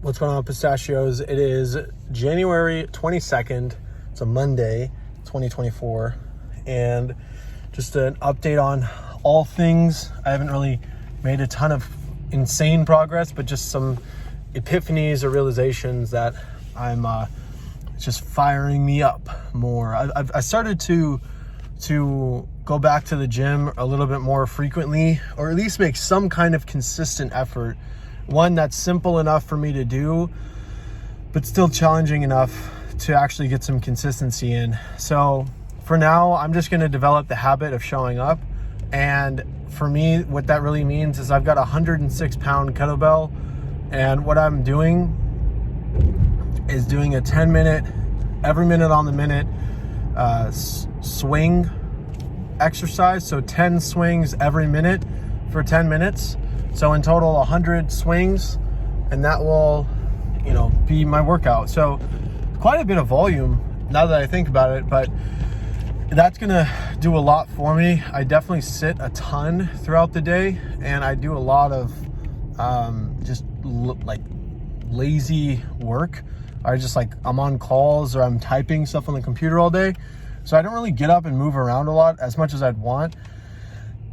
What's going on, pistachios? It is January 22nd. It's a Monday, 2024. And just an update on all things. I haven't really made a ton of insane progress, but just some epiphanies or realizations that I'm just firing me up more. I started to go back to the gym a little bit more frequently, or at least make some kind of consistent effort. One that's simple enough for me to do, but still challenging enough to actually get some consistency in. So for now, I'm just going to develop the habit of showing up. And for me, what that really means is I've got a 106-pound kettlebell, and what I'm doing is doing a 10-minute, every minute on the minute swing exercise. So 10 swings every minute for 10 minutes. So in total, 100 swings, and that will, be my workout. So quite a bit of volume now that I think about it, but that's gonna do a lot for me. I definitely sit a ton throughout the day, and I do a lot of lazy work. I'm on calls or I'm typing stuff on the computer all day. So I don't really get up and move around a lot as much as I'd want.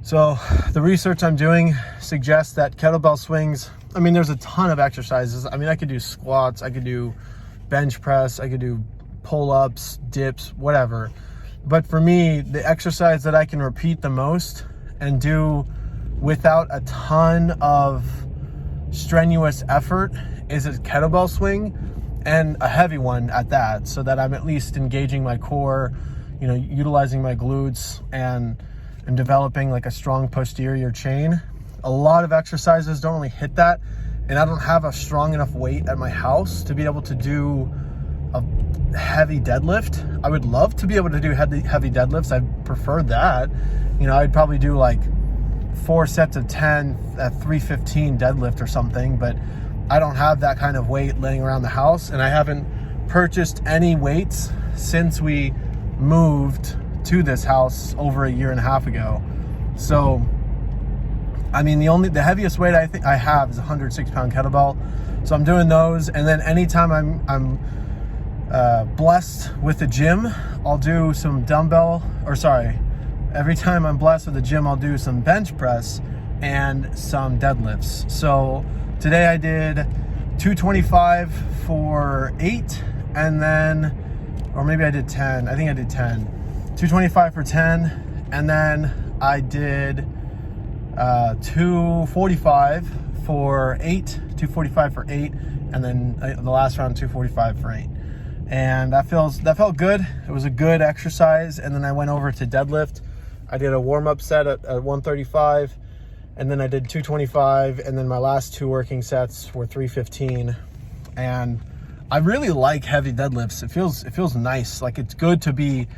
So the research I'm doing suggests that kettlebell swings, there's a ton of exercises. I could do squats, I could do bench press, I could do pull-ups, dips, whatever. But for me, the exercise that I can repeat the most and do without a ton of strenuous effort is a kettlebell swing, and a heavy one at that, so that I'm at least engaging my core, utilizing my glutes and developing like a strong posterior chain. A lot of exercises don't really hit that, and I don't have a strong enough weight at my house to be able to do a heavy deadlift. I would love to be able to do heavy deadlifts. I prefer that. I'd probably do like 4 sets of 10 at 315 deadlift or something, but I don't have that kind of weight laying around the house, and I haven't purchased any weights since we moved to this house over a year and a half ago. So the heaviest weight I think I have is a 106-pound kettlebell. So I'm doing those, and then anytime I'm blessed with the gym, I'll do some every time I'm blessed with the gym, I'll do some bench press and some deadlifts. So today I did 225 for 8, and then, or maybe I did 10. I think I did 10. 225 for 10, and then I did 245 for 8, 245 for 8, and then the last round 245 for 8. And that felt good. It was a good exercise. And then I went over to deadlift. I did a warm-up set at 135, and then I did 225, and then my last 2 working sets were 315. And I really like heavy deadlifts. It feels nice. Like, it's good to be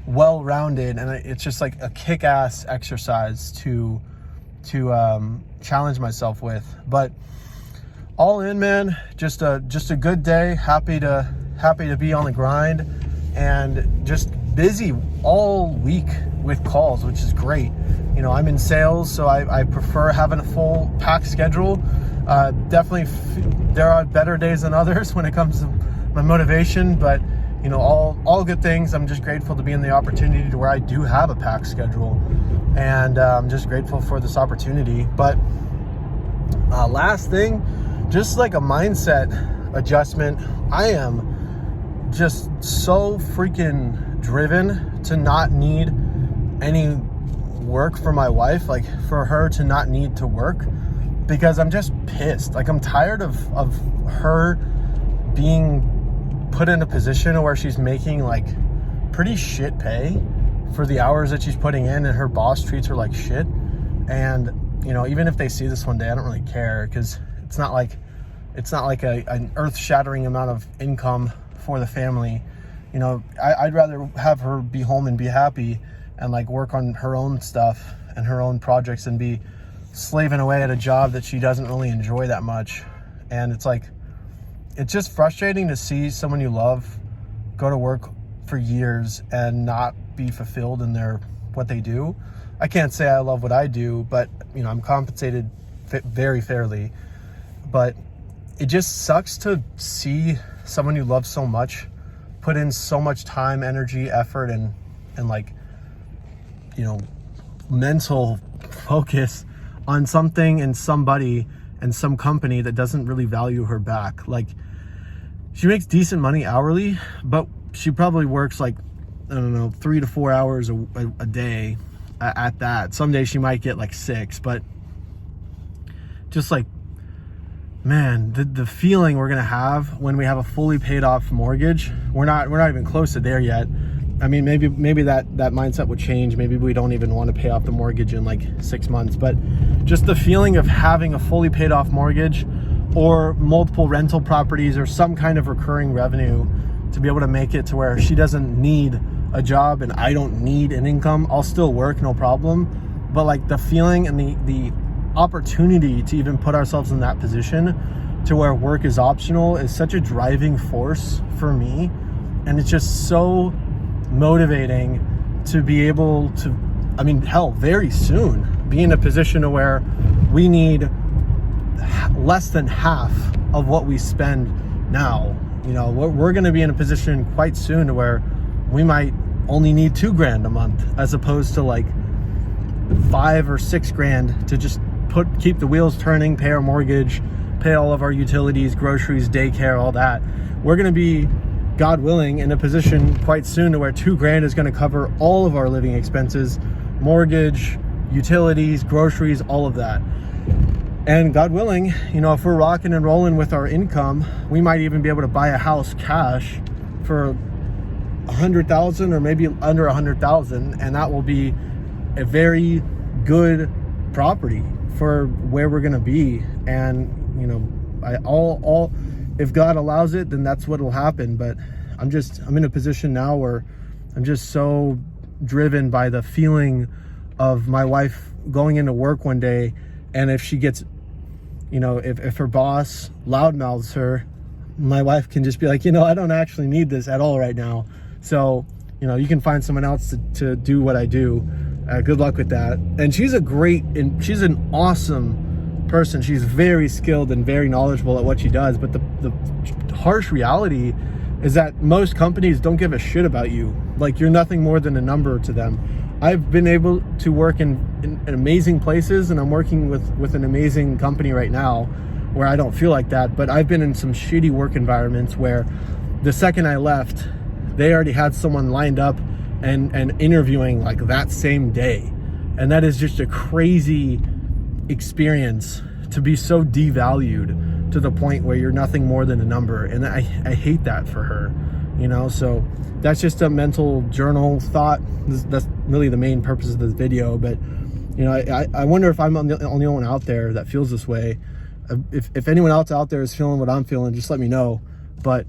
well-rounded, and it's just like a kick-ass exercise to challenge myself with. But all in, man, just a good day. Happy to be on the grind, and just busy all week with calls, which is great. I'm in sales, so I prefer having a full packed schedule. Definitely there are better days than others when it comes to my motivation, but all good things. I'm just grateful to be in the opportunity to where I do have a packed schedule, and I'm just grateful for this opportunity. But last thing, just like a mindset adjustment, I am just so freaking driven to not need any work for my wife, like for her to not need to work, because I'm just pissed. Like, I'm tired of her being put in a position where she's making like pretty shit pay for the hours that she's putting in, and her boss treats her like shit. And even if they see this one day, I don't really care, because it's not like an earth-shattering amount of income for the family. I'd rather have her be home and be happy and like work on her own stuff and her own projects, and be slaving away at a job that she doesn't really enjoy that much. And it's just frustrating to see someone you love go to work for years and not be fulfilled in what they do. I can't say I love what I do, but I'm compensated very fairly. But it just sucks to see someone you love so much put in so much time, energy, effort, and like, you know, mental focus on something and somebody and some company that doesn't really value her back. Like, she makes decent money hourly, but she probably works like, I don't know, 3 to 4 hours a day at that. Some days she might get like 6, but just like, man, the feeling we're gonna have when we have a fully paid off mortgage, we're not even close to there yet. I mean, maybe that mindset would change. Maybe we don't even want to pay off the mortgage in like 6 months, but just the feeling of having a fully paid off mortgage or multiple rental properties or some kind of recurring revenue to be able to make it to where she doesn't need a job and I don't need an income. I'll still work, no problem. But like the feeling and the opportunity to even put ourselves in that position to where work is optional is such a driving force for me. And it's just so motivating to be able to, I mean, hell, very soon be in a position to where we need less than half of what we spend now. You know, we're going to be in a position quite soon to where we might only need $2,000 a month as opposed to like $5 or $6,000 to just keep the wheels turning, pay our mortgage, pay all of our utilities, groceries, daycare, all that. We're going to be, God willing, in a position quite soon to where $2,000 is going to cover all of our living expenses, mortgage, utilities, groceries, all of that. And God willing, you know, if we're rocking and rolling with our income, we might even be able to buy a house cash for $100,000 or maybe under $100,000, and that will be a very good property for where we're gonna be. And you know, if God allows it, then that's what will happen. But I'm in a position now where I'm just so driven by the feeling of my wife going into work one day, and if she gets, you know, if her boss loudmouths her, my wife can just be like, you know, I don't actually need this at all right now. So, you know, you can find someone else to do what I do. Good luck with that. And she's she's an awesome person. She's very skilled and very knowledgeable at what she does. But the harsh reality is that most companies don't give a shit about you. Like, you're nothing more than a number to them. I've been able to work in amazing places, and I'm working with an amazing company right now where I don't feel like that. But I've been in some shitty work environments where the second I left, they already had someone lined up and interviewing like that same day. And that is just a crazy experience, to be so devalued to the point where you're nothing more than a number. And I hate that for her, you know. So that's just a mental journal thought. That's really the main purpose of this video. But you know, I wonder if I'm the only one out there that feels this way. If anyone else out there is feeling what I'm feeling, just let me know. But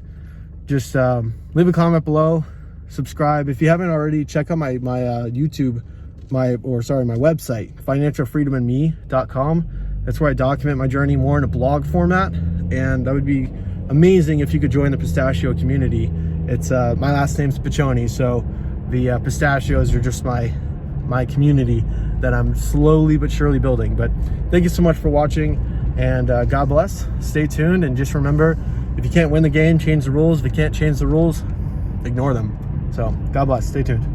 just leave a comment below, subscribe. If you haven't already, check out my YouTube, my website, financialfreedomandme.com. That's where I document my journey more in a blog format. And that would be amazing if you could join the pistachio community. It's my last name's Piccioni, so the pistachios are just my community that I'm slowly but surely building. But thank you so much for watching, and God bless. Stay tuned, and just remember, if you can't win the game, change the rules. If you can't change the rules, ignore them. So God bless. Stay tuned.